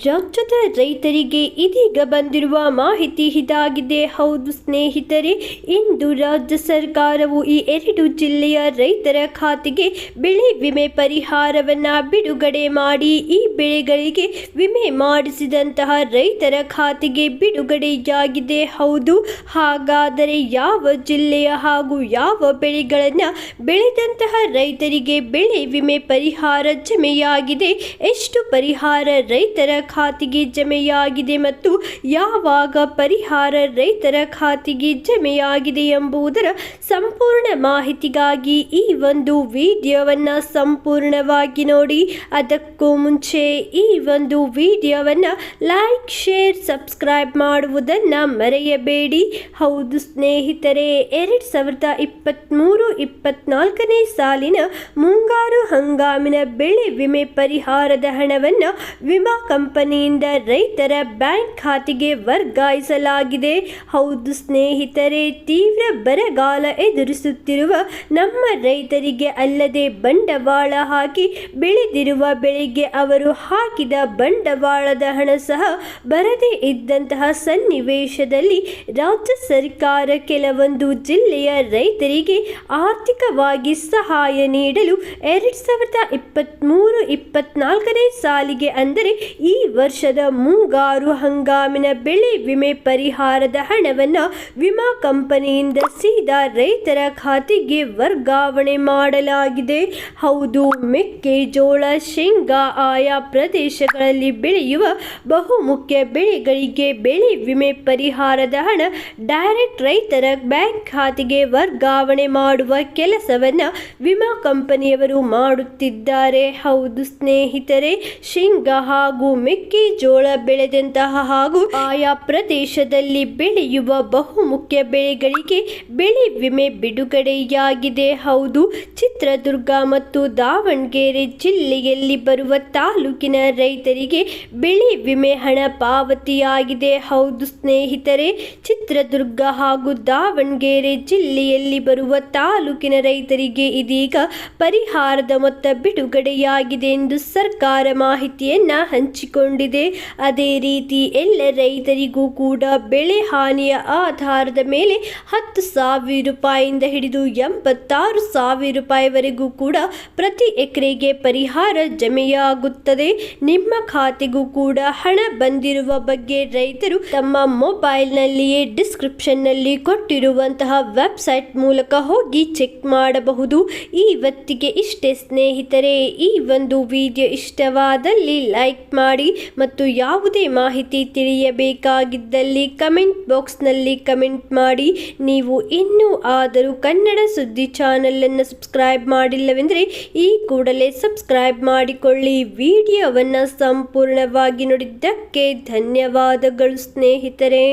ರಾಜ್ಯದ ರೈತರಿಗೆ ಇದೀಗ ಬಂದಿರುವ ಮಾಹಿತಿ ಇದಾಗಿದೆ. ಹೌದು ಸ್ನೇಹಿತರೆ, ಇಂದು ರಾಜ್ಯ ಸರ್ಕಾರವು ಈ 2 ಜಿಲ್ಲೆಯ ರೈತರ ಖಾತೆಗೆ ಬೆಳೆ ವಿಮೆ ಪರಿಹಾರವನ್ನು ಬಿಡುಗಡೆ ಮಾಡಿ ಈ ಬೆಳೆಗಳಿಗೆ ವಿಮೆ ಮಾಡಿಸಿದಂತಹ ರೈತರ ಖಾತೆಗೆ ಬಿಡುಗಡೆಯಾಗಿದೆ. ಹೌದು, ಹಾಗಾದರೆ ಯಾವ ಜಿಲ್ಲೆಯ ಹಾಗೂ ಯಾವ ಬೆಳೆಗಳನ್ನು ಬೆಳೆದಂತಹ ರೈತರಿಗೆ ಬೆಳೆ ವಿಮೆ ಪರಿಹಾರ ಜಮೆಯಾಗಿದೆ, ಎಷ್ಟು ಪರಿಹಾರ ರೈತರ ಖಾತೆಗೆ ಜಮೆಯಾಗಿದೆ ಮತ್ತು ಯಾವಾಗ ಪರಿಹಾರ ರೈತರ ಖಾತೆಗೆ ಜಮೆಯಾಗಿದೆ ಎಂಬುದರ ಸಂಪೂರ್ಣ ಮಾಹಿತಿಗಾಗಿ ಈ ಒಂದು ವಿಡಿಯೋವನ್ನು ಸಂಪೂರ್ಣವಾಗಿ ನೋಡಿ. ಅದಕ್ಕೂ ಮುಂಚೆ ಈ ಒಂದು ವಿಡಿಯೋವನ್ನು ಲೈಕ್, ಶೇರ್, ಸಬ್ಸ್ಕ್ರೈಬ್ ಮಾಡುವುದನ್ನು ಮರೆಯಬೇಡಿ. ಹೌದು ಸ್ನೇಹಿತರೆ, 2023-24ನೇ ಸಾಲಿನ ಮುಂಗಾರು ಹಂಗಾಮಿನ ಬೆಳೆ ವಿಮೆ ಪರಿಹಾರದ ಹಣವನ್ನು ವಿಮಾ ಕಂಪನಿಯಿಂದ ರೈತರ ಬ್ಯಾಂಕ್ ಖಾತೆಗೆ ವರ್ಗಾಯಿಸಲಾಗಿದೆ. ಹೌದು ಸ್ನೇಹಿತರೆ, ತೀವ್ರ ಬರಗಾಲ ಎದುರಿಸುತ್ತಿರುವ ನಮ್ಮ ರೈತರಿಗೆ ಅಲ್ಲದೆ ಬಂಡವಾಳ ಹಾಕಿ ಬೆಳೆದಿರುವ ಬೆಳೆಗೆ ಅವರು ಹಾಕಿದ ಬಂಡವಾಳದ ಹಣ ಸಹ ಬರದೇ ಇದ್ದಂತಹ ಸನ್ನಿವೇಶದಲ್ಲಿ ರಾಜ್ಯ ಸರ್ಕಾರ ಕೆಲವೊಂದು ಜಿಲ್ಲೆಯ ರೈತರಿಗೆ ಆರ್ಥಿಕವಾಗಿ ಸಹಾಯ ನೀಡಲು 2023-24ನೇ ಸಾಲಿಗೆ ಅಂದರೆ ಈ ವರ್ಷದ ಮುಂಗಾರು ಹಂಗಾಮಿನ ಬೆಳೆ ವಿಮೆ ಪರಿಹಾರದ ಹಣವನ್ನು ವಿಮಾ ಕಂಪನಿಯಿಂದ ಸೀದಾ ರೈತರ ಖಾತೆಗೆ ವರ್ಗಾವಣೆ ಮಾಡಲಾಗಿದೆ. ಹೌದು, ಮೆಕ್ಕೆಜೋಳ, ಶೇಂಗಾ ಆಯಾ ಪ್ರದೇಶಗಳಲ್ಲಿ ಬೆಳೆಯುವ ಬಹುಮುಖ್ಯ ಬೆಳೆಗಳಿಗೆ ಬೆಳೆ ವಿಮೆ ಪರಿಹಾರದ ಹಣ ಡೈರೆಕ್ಟ್ ರೈತರ ಬ್ಯಾಂಕ್ ಖಾತೆಗೆ ವರ್ಗಾವಣೆ ಮಾಡುವ ಕೆಲಸವನ್ನು ವಿಮಾ ಕಂಪನಿಯವರು ಮಾಡುತ್ತಿದ್ದಾರೆ. ಹೌದು ಸ್ನೇಹಿತರೆ, ಶೇಂಗಾ ಹಾಗೂ ಮೆಕ್ಕೆಜೋಳ ಬೆಳೆದಂತಹ ಹಾಗೂ ಆಯಾ ಪ್ರದೇಶದಲ್ಲಿ ಬೆಳೆಯುವ ಬಹುಮುಖ್ಯ ಬೆಳೆಗಳಿಗೆ ಬೆಳೆ ವಿಮೆ ಬಿಡುಗಡೆಯಾಗಿದೆ. ಹೌದು, ಚಿತ್ರದುರ್ಗ ಮತ್ತು ದಾವಣಗೆರೆ ಜಿಲ್ಲೆಯಲ್ಲಿ ಬರುವ ತಾಲೂಕಿನ ರೈತರಿಗೆ ಬೆಳೆ ವಿಮೆ ಹಣ ಪಾವತಿಯಾಗಿದೆ. ಹೌದು ಸ್ನೇಹಿತರೆ, ಚಿತ್ರದುರ್ಗ ಹಾಗೂ ದಾವಣಗೆರೆ ಜಿಲ್ಲೆಯಲ್ಲಿ ಬರುವ ತಾಲೂಕಿನ ರೈತರಿಗೆ ಇದೀಗ ಪರಿಹಾರದ ಮೊತ್ತ ಬಿಡುಗಡೆಯಾಗಿದೆ ಎಂದು ಸರ್ಕಾರ ಮಾಹಿತಿಯನ್ನ ಹಂಚಿಕೊಂಡಿದೆ. ಅದೇ ರೀತಿ ಎಲ್ಲ ರೈತರಿಗೂ ಕೂಡ ಬೆಳೆ ಹಾನಿಯ ಆಧಾರದ ಮೇಲೆ 10,000 ರೂಪಾಯಿಯಿಂದ ಹಿಡಿದು 86,000 ರೂಪಾಯಿವರೆಗೂ ಕೂಡ ಪ್ರತಿ ಎಕರೆಗೆ ಪರಿಹಾರ ಜಮೆಯಾಗುತ್ತದೆ. ನಿಮ್ಮ ಖಾತೆಗೂ ಕೂಡ ಹಣ ಬಂದಿರುವ ಬಗ್ಗೆ ರೈತರು ತಮ್ಮ ಮೊಬೈಲ್ನಲ್ಲಿಯೇ ಡಿಸ್ಕ್ರಿಪ್ಷನ್ನಲ್ಲಿ ಕೊಟ್ಟಿರುವಂತಹ ವೆಬ್ಸೈಟ್ ಮೂಲಕ ಹೋಗಿ ಚೆಕ್ ಮಾಡಬಹುದು. ಇವತ್ತಿಗೆ ಇಷ್ಟೇ ಸ್ನೇಹಿತರೆ. ಈ ಒಂದು ವಿಡಿಯೋ ಇಷ್ಟವಾದಲ್ಲಿ ಲೈಕ್ ಮಾಡಿ ಮತ್ತು ಯಾವುದೇ ಮಾಹಿತಿ ತಿಳಿಯಬೇಕಾಗಿದ್ದಲ್ಲಿ ಕಮೆಂಟ್ ಬಾಕ್ಸ್ನಲ್ಲಿ ಕಮೆಂಟ್ ಮಾಡಿ. ನೀವು ಇನ್ನೂ ಆದರೂ ಕನ್ನಡ ಸುದ್ದಿ ಚಾನೆಲ್ ಅನ್ನು ಸಬ್ಸ್ಕ್ರೈಬ್ ಮಾಡಿಲ್ಲವೆಂದರೆ ಈ ಕೂಡಲೇ ಸಬ್ಸ್ಕ್ರೈಬ್ ಮಾಡಿಕೊಳ್ಳಿ. ವಿಡಿಯೋವನ್ನು ಸಂಪೂರ್ಣವಾಗಿ ನೋಡಿದ್ದಕ್ಕೆ ಧನ್ಯವಾದಗಳು ಸ್ನೇಹಿತರೆ.